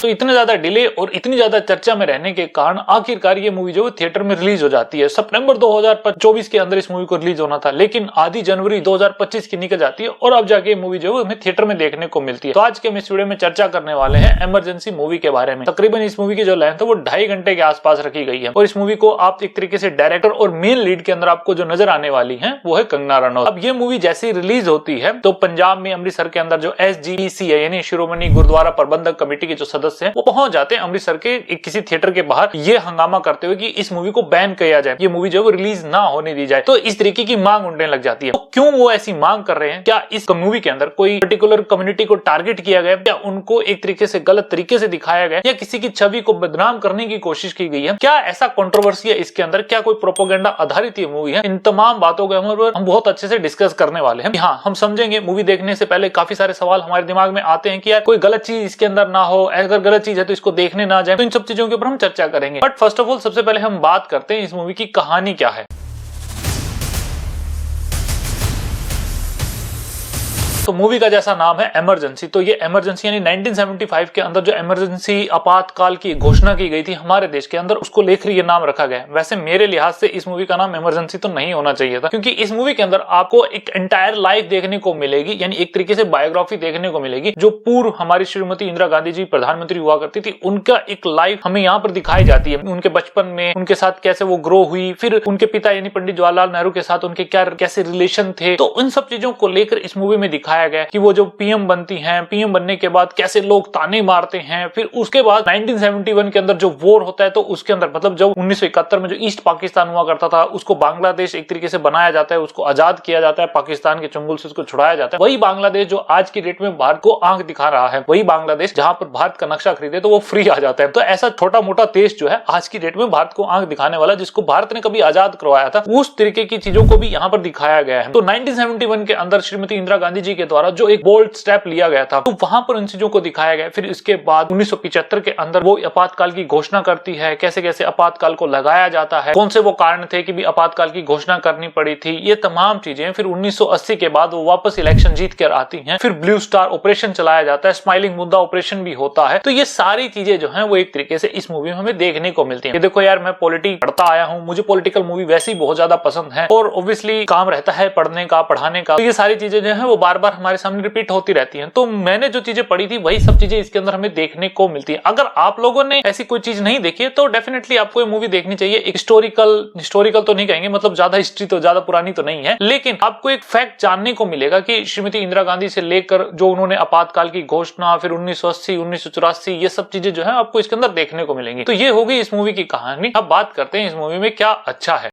तो इतने ज्यादा डिले और इतनी ज्यादा चर्चा में रहने के कारण आखिरकार ये मूवी जो है थिएटर में रिलीज हो जाती है। सितंबर 2024 के अंदर इस मूवी को रिलीज होना था, लेकिन आधी जनवरी 2025 की निकल जाती है और अब जाके मूवी जो है हमें थिएटर में देखने को मिलती है। तो आज के हम इस वीडियो में चर्चा करने वाले हैं इमरजेंसी मूवी के बारे में। तकरीबन इस मूवी की जो लेंथ है वो 2.5 घंटे के आसपास रखी गई है और इस मूवी को आप एक तरीके से डायरेक्टर और मेन लीड के अंदर आपको जो नजर आने वाली है वो है कंगना रनौत। अब ये मूवी जैसे ही रिलीज होती है तो पंजाब में अमृतसर के अंदर जो SGPC है यानी शिरोमणि गुरुद्वारा प्रबंधक कमेटी के जो सदस्य हैं वो पहुंच जाते हैं अमृतसर के किसी थिएटर के बाहर ये हंगामा करते हुए कि इस मूवी को बैन किया जाए, ये मूवी जो है रिलीज ना होने दी जाए। तो इस तरीके की मांग उठने लग जाती है। तो क्यों वो ऐसी मांग कर रहे हैं? क्या इस मूवी के अंदर कोई पर्टिकुलर कम्युनिटी को टारगेट किया गया, या उनको एक तरीके से गलत तरीके से दिखाया गया, या किसी की छवि को बदनाम करने की कोशिश की गई है? क्या ऐसा कंट्रोवर्सी है इसके अंदर? क्या कोई प्रोपेगेंडा आधारित ये मूवी है? इन तमाम बातों को हम बहुत अच्छे से डिस्कस करने वाले हैं। हाँ, हम समझेंगे। मूवी देखने से पहले काफी सारे सवाल हमारे दिमाग में आते हैं कि यार कोई गलत चीज इसके अंदर ना हो, अगर गलत चीज है तो इसको देखने ना जाए। तो इन सब चीजों के ऊपर हम चर्चा करेंगे। बट फर्स्ट ऑफ ऑल सबसे पहले हम बात करते हैं इस मूवी की कहानी क्या है। तो मूवी का जैसा नाम है इमरजेंसी, तो ये इमरजेंसी यानी 1975 के अंदर जो इमरजेंसी आपातकाल की घोषणा की गई थी हमारे देश के अंदर, उसको लेकर ये नाम रखा गया। वैसे मेरे लिहाज से इस मूवी का नाम इमरजेंसी तो नहीं होना चाहिए था, क्योंकि इस मूवी के अंदर आपको एक एंटायर लाइफ देखने को मिलेगी, यानी एक तरीके से बायोग्राफी देखने को मिलेगी। जो पूर्व हमारी श्रीमती इंदिरा गांधी जी प्रधानमंत्री हुआ करती थी, उनका एक लाइफ हमें यहाँ पर दिखाई जाती है। उनके बचपन में उनके साथ कैसे वो ग्रो हुई, फिर उनके पिता यानी पंडित जवाहरलाल नेहरू के साथ उनके क्या कैसे रिलेशन थे, तो उन सब चीजों को लेकर इस मूवी में दिखाया गया कि वो जो पीएम बनती हैं, पीएम बनने के बाद कैसे लोग ताने मारते हैं। फिर उसके बाद 1971 के अंदर जो वॉर होता है, तो उसके अंदर मतलब जब 1971 में जो ईस्ट पाकिस्तान हुआ करता था, उसको बांग्लादेश एक तरीके से बनाया जाता है, उसको आजाद किया जाता है, पाकिस्तान के चंगुल से उसको छुड़ाया जाता है। वही बांग्लादेश जो आज की डेट में भारत को आंख दिखा रहा है, वही बांग्लादेश जहां पर भारत का नक्शा खरीदे तो वो फ्री आ जाता है। तो ऐसा छोटा मोटा देश जो है आज की डेट में भारत को आंख दिखाने वाला, जिसको भारत ने कभी आजाद करवाया था, उस तरीके की चीजों को भी यहाँ पर दिखाया गया है। तो 1971 के अंदर श्रीमती इंदिरा गांधी जी के द्वारा जो एक बोल्ड स्टेप लिया गया था, तो वहां पर उन चीजों को दिखाया गया। फिर इसके बाद 1975 के अंदर वो आपातकाल की घोषणा करती है, कैसे कैसे आपातकाल को लगाया जाता है, कौन से वो कारण थे कि भी आपातकाल की घोषणा करनी पड़ी थी, ये तमाम चीजें। फिर 1980 के बाद वो वापस इलेक्शन जीत कर आती हैं, फिर ब्लू स्टार ऑपरेशन चलाया जाता है, स्माइलिंग मुद्दा ऑपरेशन भी होता है। तो ये सारी चीजें जो है वो एक तरीके से इस मूवी में हमें देखने को मिलती है। देखो यार, मैं पॉलिटिक्स पढ़ता आया हूँ, मुझे पॉलिटिकल मूवी वैसे ही बहुत ज्यादा पसंद है और ऑब्वियसली काम रहता है पढ़ने का, पढ़ाने का। तो ये सारी चीजें जो है वो बार बार हमारे सामने रिपीट होती रहती है। तो मैंने जो चीजें पढ़ी थी वही सब चीजें इसके अंदर हमें देखने को मिलती है। अगर आप लोगों ने ऐसी कोई चीज नहीं देखी है तो डेफिनेटली आपको ये मूवी देखनी चाहिए। एक हिस्टोरिकल तो नहीं कहेंगे, मतलब ज्यादा हिस्ट्री तो ज्यादा पुरानी तो नहीं है, लेकिन आपको एक फैक्ट जानने को मिलेगा कि श्रीमती इंदिरा गांधी से लेकर जो उन्होंने आपातकाल की घोषणा, फिर 1980, 1984, ये सब चीजें जो है आपको इसके अंदर देखने को मिलेंगी। तो ये होगी इस मूवी की कहानी। अब बात करते हैं इस मूवी में क्या अच्छा है।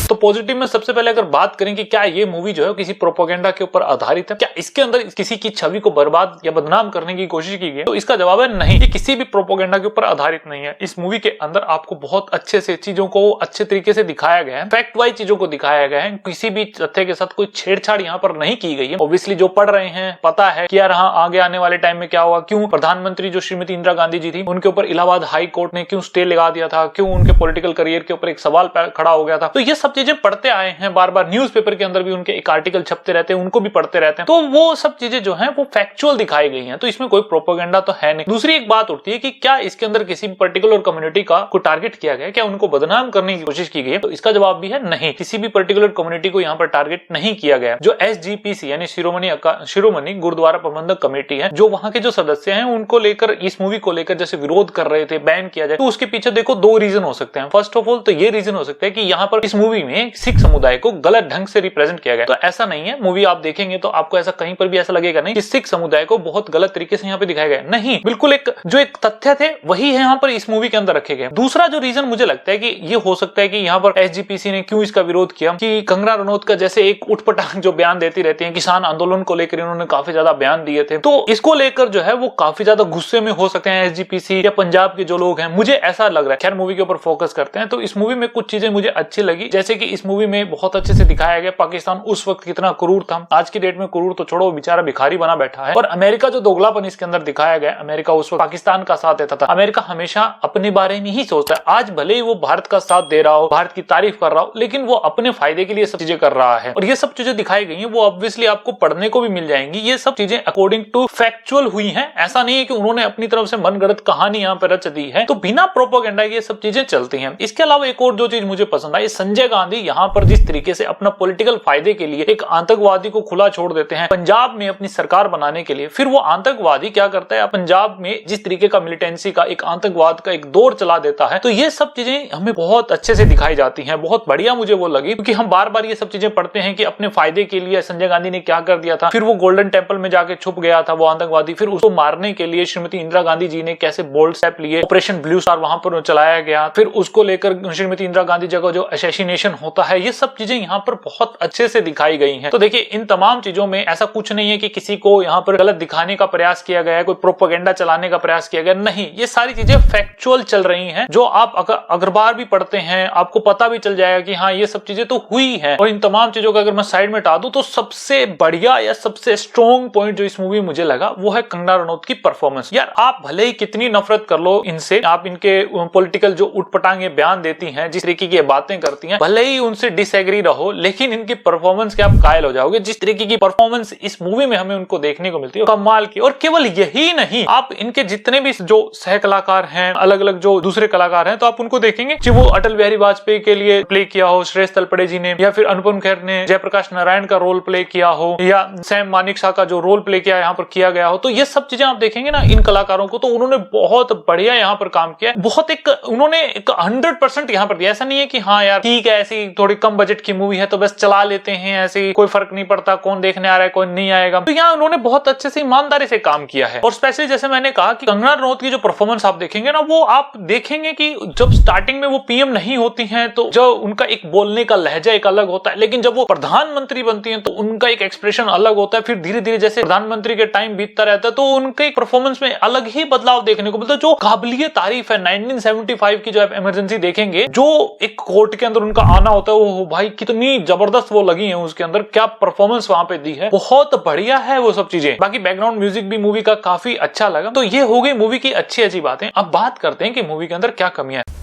तो पॉजिटिव में सबसे पहले अगर बात करें कि क्या ये मूवी जो है किसी प्रोपेगेंडा के ऊपर आधारित है, क्या इसके अंदर किसी की छवि को बर्बाद या बदनाम करने की कोशिश की गई है, तो इसका जवाब है नहीं। ये किसी भी प्रोपेगेंडा के ऊपर आधारित नहीं है। इस मूवी के अंदर आपको बहुत अच्छे से चीजों को अच्छे तरीके से दिखाया गया है, फैक्ट वाइज चीजों को दिखाया गया है। किसी भी तथ्य के साथ कोई छेड़छाड़ यहाँ पर नहीं की गई है। ऑब्वियसली जो पढ़ रहे हैं पता है कि यार हाँ आगे आने वाले टाइम में क्या होगा, क्यों प्रधानमंत्री जो श्रीमती इंदिरा गांधी जी थी उनके ऊपर इलाहाबाद हाई कोर्ट ने क्यों स्टे लगा दिया था, क्यों उनके पॉलिटिकल करियर के ऊपर एक सवाल खड़ा हो गया था। तो ये सब चीजें पढ़ते आए हैं, बार बार न्यूज़पेपर के अंदर भी उनके एक आर्टिकल छपते रहते हैं, उनको भी पढ़ते रहते हैं। तो वो सब चीजें जो हैं वो फैक्चुअल दिखाई गई हैं, तो इसमें कोई प्रोपेगेंडा तो है नहीं। दूसरी एक बात उठती है कि क्या इसके अंदर किसी पर्टिकुलर कम्युनिटी को टारगेट किया गया, क्या उनको बदनाम करने की कोशिश की गई है, तो इसका जवाब भी है नहीं। किसी भी पर्टिकुलर कम्युनिटी को यहाँ पर टारगेट नहीं किया गया। जो SGPC यानी शिरोमणि गुरुद्वारा प्रबंधक कमेटी है, जो वहां के जो सदस्य हैं उनको लेकर, इस मूवी को लेकर जैसे विरोध कर रहे थे, बैन किया जाए, तो उसके पीछे देखो दो रीजन हो सकते हैं। फर्स्ट ऑफ ऑल तो ये रीजन हो सकता है कि यहाँ पर इस मूवी में सिख समुदाय को गलत ढंग से रिप्रेजेंट किया गया। तो ऐसा नहीं है, मूवी आप देखेंगे तो आपको ऐसा कहीं पर भी ऐसा लगेगा नहीं कि सिख समुदाय को बहुत गलत तरीके से यहाँ पे दिखाया गया। नहीं, बिल्कुल एक जो एक तथ्य थे वही है यहाँ पर इस मूवी के अंदर रखे गए। दूसरा जो रीजन मुझे लगता है कि ये हो सकता है कि यहाँ पर SGPC ने क्यों इसका विरोध किया, कि कंगना रनौत का जैसे एक उठपटांग जो बयान देती रहती है, किसान आंदोलन को लेकर इन्होंने काफी ज्यादा बयान दिए थे, तो इसको लेकर जो है वो काफी ज्यादा गुस्से में हो सकते हैं SGPC या पंजाब के जो लोग हैं। मुझे ऐसा लग रहा है। खैर मूवी के ऊपर फोकस करते हैं, तो इस मूवी में कुछ चीजें मुझे अच्छी लगी, जैसे कि इस मूवी में बहुत अच्छे से दिखाया गया पाकिस्तान उस वक्त कितना क्रूर था। आज की डेट में क्रूर तो छोड़ो, बेचारा भिखारी बना बैठा है। और अमेरिका जो दोगलापन इसके अंदर दिखाया गया, अमेरिका उस वक्त पाकिस्तान का साथ देता था। अमेरिका हमेशा अपने बारे में ही सोचता है। आज भले ही वो भारत का साथ दे रहा हो, भारत की तारीफ कर रहा हो, लेकिन वो अपने फायदे के लिए सब चीजें कर रहा है। और ये सब चीजें दिखाई गई हैं, वो ऑब्वियसली आपको पढ़ने को भी मिल जाएंगी। ये सब चीजें अकॉर्डिंग टू फैक्चुअल हुई हैं। ऐसा नहीं है कि उन्होंने अपनी तरफ से मनगढ़ंत कहानी यहाँ पर रच दी है। तो बिना प्रोपेगेंडा ये सब चीजें चलती हैं। इसके अलावा एक और जो चीज मुझे पसंद आई, संजय गांधी यहाँ पर जिस तरीके से अपना पॉलिटिकल फायदे के लिए एक आतंकवादी को खुला छोड़ देते हैं पंजाब में अपनी सरकार बनाने के लिए। फिर वो आतंकवादी क्या करता है, पंजाब में जिस तरीके का मिलिटेंसी का एक आतंकवाद का एक दौर चला देता है। तो ये सब चीजें हमें बहुत अच्छे से दिखाई जाती हैं। बहुत बढ़िया मुझे वो लगी, क्योंकि हम बार बार ये सब चीजें पढ़ते हैं कि अपने फायदे के लिए संजय गांधी ने क्या कर दिया था। फिर वो गोल्डन टेम्पल में जाके छुप गया था वो आतंकवादी। फिर उसको मारने के लिए श्रीमती इंदिरा गांधी जी ने कैसे बोल्ड स्टेप लिए, ऑपरेशन ब्लू स्टार वहां पर चलाया गया। फिर उसको लेकर श्रीमती इंदिरा गांधी जगह जो असैसिनेशन होता है, ये सब चीजें यहाँ पर बहुत अच्छे से दिखाई गई हैं। तो देखिए, इन तमाम चीजों में ऐसा कुछ नहीं है कि किसी को यहाँ पर गलत दिखाने का प्रयास किया गया है, कोई प्रोपेगेंडा चलाने का प्रयास किया गया, नहीं। ये सारी चीजें फैक्चुअल चल रही हैं, जो आप अखबार भी पढ़ते हैं आपको पता भी चल जाएगा कि हाँ, ये सब चीजें तो हुई हैं। और इन तमाम चीजों का अगर मैं साइड में हटा दूं, तो सबसे बढ़िया या सबसे स्ट्रॉन्ग पॉइंट जो इस मूवी में मुझे लगा, वो है कंगना रनौत की परफॉर्मेंस। यार, आप भले ही कितनी नफरत कर लो इनसे, आप इनके पॉलिटिकल जो उठपटांगे बयान देती हैं, जिस तरीके की बातें करती हैं, भले ही उनसे डिसएग्री रहो, लेकिन इनकी परफॉर्मेंस के आप कायल हो जाओगे। जिस तरीके की परफॉर्मेंस इस मूवी में हमें उनको देखने को मिलती है, कमाल की। और केवल यही नहीं, आप इनके जितने भी जो सह कलाकार हैं, अलग अलग जो दूसरे कलाकार हैं, तो आप उनको देखेंगे कि वो अटल बिहारी वाजपेयी के लिए प्ले किया हो श्रेष्ठ तलपड़े जी ने, या फिर अनुपम खेर ने जयप्रकाश नारायण का रोल प्ले किया हो, या सैम मानिक शाह का जो रोल प्ले किया यहाँ पर किया गया हो। तो ये सब चीजें आप देखेंगे ना इन कलाकारों को, तो उन्होंने बहुत बढ़िया यहाँ पर काम किया। बहुत एक उन्होंने 100% यहाँ पर दिया। ऐसा नहीं है कि हाँ यार ठीक है, ऐसी थोड़ी कम बजट की मूवी है तो बस चला लेते हैं, ऐसे कोई फर्क नहीं पड़ता कौन देखने आ रहा है कौन नहीं आएगा। तो यहाँ उन्होंने बहुत अच्छे से ईमानदारी से काम किया है। और स्पेशली जैसे मैंने कहा कि कंगना रनौत की जो परफॉर्मेंस आप देखेंगे ना, वो आप देखेंगे कि जब स्टार्टिंग में वो पीएम नहीं होती हैं, तो जो उनका एक बोलने का लहजा एक अलग होता है, लेकिन जब वो प्रधानमंत्री बनती हैं तो उनका एक एक्सप्रेशन अलग होता है। फिर धीरे धीरे जैसे प्रधानमंत्री के टाइम बीतता रहता है, तो उनके परफॉर्मेंस में अलग ही बदलाव देखने को मिलता है, जो काबिलियत तारीफ है। 1975 की जो आप इमरजेंसी देखेंगे, जो एक कोर्ट के अंदर उनका आना होता है, वो भाई कितनी जबरदस्त वो लगी है, उसके अंदर क्या परफॉर्मेंस वहां पे दी है, बहुत बढ़िया है वो सब चीजें। बाकी बैकग्राउंड म्यूजिक भी मूवी का काफी अच्छा लगा। तो ये हो गई मूवी की अच्छी अच्छी बातें। अब बात करते हैं कि मूवी के अंदर क्या कमियां है।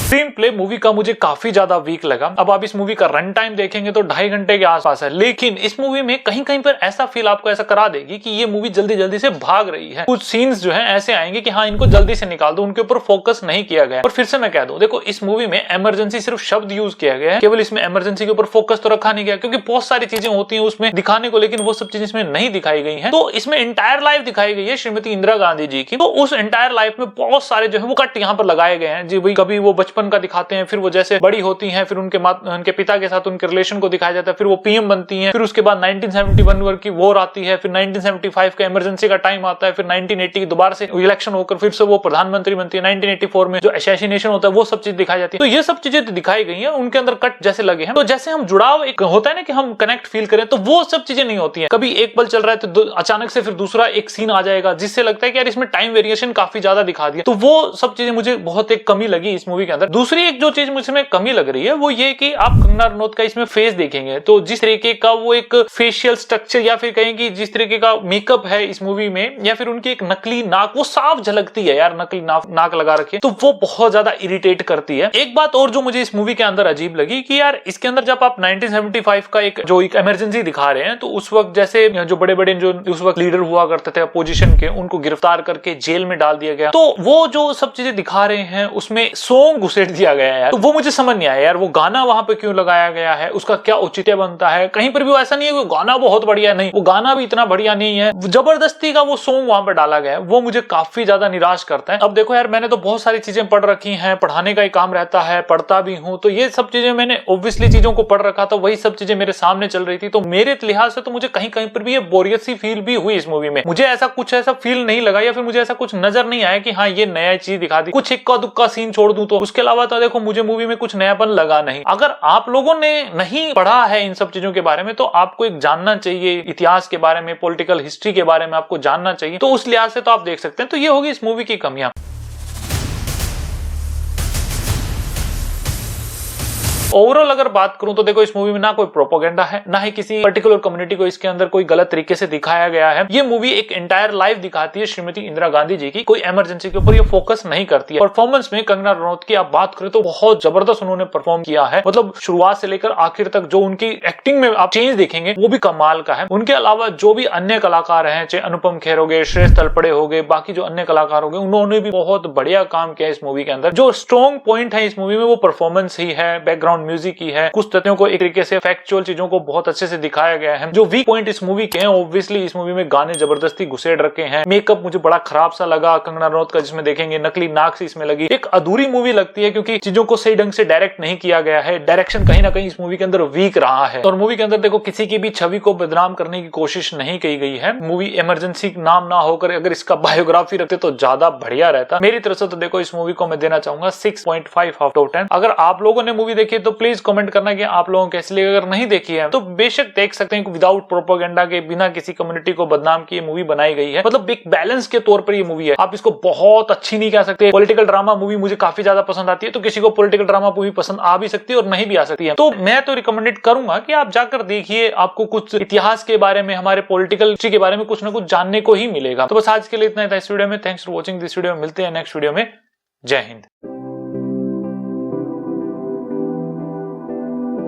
स्क्रीन प्ले मूवी का मुझे काफी ज्यादा वीक लगा। अब आप इस मूवी का रन टाइम देखेंगे तो 2.5 घंटे के आसपास है, लेकिन इस मूवी में कहीं कहीं पर ऐसा फील आपको ऐसा करा देगी कि ये मूवी जल्दी जल्दी से भाग रही है। कुछ सीन्स जो है ऐसे आएंगे कि हाँ, इनको जल्दी से निकाल दो, उनके ऊपर फोकस नहीं किया गया। और फिर से मैं कह दूं, देखो इस मूवी में इमरजेंसी सिर्फ शब्द यूज किया गया है, केवल इसमें इमरजेंसी के ऊपर फोकस तो रखा नहीं गया, क्योंकि बहुत सारी चीजें होती है उसमें दिखाने को, लेकिन वो सब चीजें इसमें नहीं दिखाई गई है। तो इसमें इंटायर लाइफ दिखाई गई है श्रीमती इंदिरा गांधी जी की। तो उस इंटायर लाइफ में बहुत सारे जो है वो कट यहाँ पर लगाए गए हैं। जी भाई, कभी वो बचपन का दिखाते हैं, फिर वो जैसे बड़ी होती हैं, फिर उनके पिता के साथ उनके रिलेशन को दिखाया जाता है, फिर वो पीएम बनती हैं, फिर उसके बाद 1971 की वॉर आती है, फिर 1975 का इमरजेंसी का टाइम आता है, फिर 1980 दोबारा से इलेक्शन होकर फिर से वो प्रधानमंत्री बनती है, 1984 में जो असैसिनेशन होता है वो सब चीज दिखाई जाती है। तो ये सब चीजें दिखाई गई हैं, उनके अंदर कट जैसे लगे हैं। तो जैसे हम जुड़ाव एक होता है ना कि हम कनेक्ट फील करें, तो वो सब चीजें नहीं होती है। कभी एक पल चल रहा है तो अचानक से फिर दूसरा एक सीन आ जाएगा, जिससे लगता है कि यार इसमें टाइम वेरिएशन काफी ज्यादा दिखा दिया। तो वो सब चीजें मुझे बहुत एक कमी लगी इस मूवी के अंदर। दूसरी एक जो चीज मुझे कमी लग रही है वो ये कि आप कंगना रनौत का इसमें फेस देखेंगे तो जिस तरीके का वो एक फेशियल स्ट्रक्चर या फिर कहें कि जिस तरीके का मेकअप है इस मूवी में, या फिर उनकी एक नकली नाक वो साफ झलकती है यार, नकली नाक लगा रखी है, तो वो बहुत ज्यादा इरिटेट करती है। एक बात और जो मुझे इस मूवी के अंदर अजीब लगी कि यार इसके अंदर जब आप 1975 का एक इमरजेंसी दिखा रहे हैं, तो उस वक्त जैसे जो बड़े बड़े जो उस वक्त लीडर हुआ करते थे अपोजिशन के, उनको गिरफ्तार करके जेल में डाल दिया गया। तो वो जो सब चीजें दिखा रहे हैं उसमें सॉन्ग घुसेड़ दिया गया है, तो वो मुझे समझ नहीं आया यार, वो गाना वहां पे क्यों लगाया गया है, उसका क्या औचित्य बनता है। कहीं पर भी ऐसा नहीं है कि गाना बहुत बढ़िया नहीं, वो गाना भी इतना बढ़िया नहीं है, जबरदस्ती का वो सॉन्ग वहां पर डाला गया है, वो मुझे काफी ज्यादा निराश करता है। अब देखो यार, मैंने तो बहुत सारी चीजें पढ़ रखी हैं, पढ़ाने का ही काम रहता है, पढ़ता भी हूं, तो ये सब चीजें मैंने ऑब्वियसली चीजों को पढ़ रखा था, वही सब चीजें मेरे सामने चल रही थी, तो मेरे लिहाज से तो मुझे कहीं कहीं पर भी ये बोरियत सी फील भी हुई इस मूवी में। मुझे ऐसा फील नहीं लगा, या फिर मुझे ऐसा कुछ नजर नहीं आया कि हाँ ये नया चीज दिखा दी। कुछ इक्का दुक्का सीन छोड़ दूं तो उसके अलावा तो देखो मुझे मूवी में कुछ नयापन लगा नहीं। अगर आप लोगों ने नहीं पढ़ा है इन सब चीजों के बारे में, तो आपको एक जानना चाहिए इतिहास के बारे में, पॉलिटिकल हिस्ट्री के बारे में आपको जानना चाहिए, तो उस लिहाज से तो आप देख सकते हैं। तो ये होगी इस मूवी की कमियां। ओवरऑल अगर बात करूं तो देखो इस मूवी में ना कोई प्रोपोगेंडा है, ना ही किसी पर्टिकुलर कम्युनिटी को इसके अंदर कोई गलत तरीके से दिखाया गया है। ये मूवी एक एंटायर लाइफ दिखाती है श्रीमती इंदिरा गांधी जी की, कोई इमरजेंसी के ऊपर ये फोकस नहीं करती है। परफॉर्मेंस में कंगना रनौत की आप बात करें तो बहुत जबरदस्त उन्होंने परफॉर्म किया है, मतलब शुरुआत से लेकर आखिर तक जो उनकी एक्टिंग में आप चेंज देखेंगे वो भी कमाल का है। उनके अलावा जो भी अन्य कलाकार हैं, चाहे अनुपम खेर हो गए, श्रेष्ठ तलपड़े हो गए, बाकी जो अन्य कलाकार हो गए, उन्होंने भी बहुत बढ़िया काम किया इस मूवी के अंदर। जो स्ट्रॉन्ग पॉइंट है इस मूवी में वो परफॉर्मेंस ही है, बैकग्राउंड म्यूजिक ही है, कुछ तथ्यों को एक तरीके से फैक्चुअल चीजों को बहुत अच्छे से दिखाया गया है। जो वीक पॉइंट इस मूवी के हैं, ऑब्वियसली इस मूवी में गाने जबरदस्ती घुसेड़ रखे हैं, मेकअप मुझे बड़ा खराब सा लगा कंगना रनौत का, जिसमें देखेंगे नकली नाक से इसमें लगी, एक अधूरी मूवी लगती है क्योंकि चीजों को सही ढंग से डायरेक्ट नहीं किया गया है। डायरेक्शन कहीं ना कहीं इस मूवी के अंदर वीक रहा है और मूवी के अंदर देखो किसी की भी छवि को बदनाम करने की कोशिश नहीं की गई है। मूवी इमरजेंसी नाम ना होकर अगर इसका बायोग्राफी रखते तो ज्यादा बढ़िया रहता। मेरी तरफ से तो देखो इस मूवी को मैं देना चाहूंगा 6.5 आउट ऑफ 10। अगर आप लोगों ने मूवी देखी तो प्लीज कमेंट करना कि आप लोगों को कैसी लगी। अगर नहीं देखी है तो बेशक देख सकते हैं, विदाउट प्रोपेगेंडा के, बिना किसी कम्युनिटी को बदनाम किए मूवी बनाई गई है। मतलब एक बैलेंस के तौर पर ये मूवी है, आप इसको बहुत अच्छी नहीं कह सकते। पॉलिटिकल ड्रामा मूवी मुझे काफी ज्यादा पसंद आती है, तो किसी को पॉलिटिकल ड्रामा मूवी पसंद आ भी सकती है और नहीं भी आ सकती है। तो मैं तो रिकमेंडेड करूंगा कि आप जाकर देखिए, आपको कुछ इतिहास के बारे में, हमारे पॉलिटिकल के बारे में कुछ ना कुछ जानने को ही मिलेगा। तो बस आज के लिए इतना ही था इस वीडियो में। Thanks for watching this video. मिलते हैं नेक्स्ट वीडियो में। जय हिंद।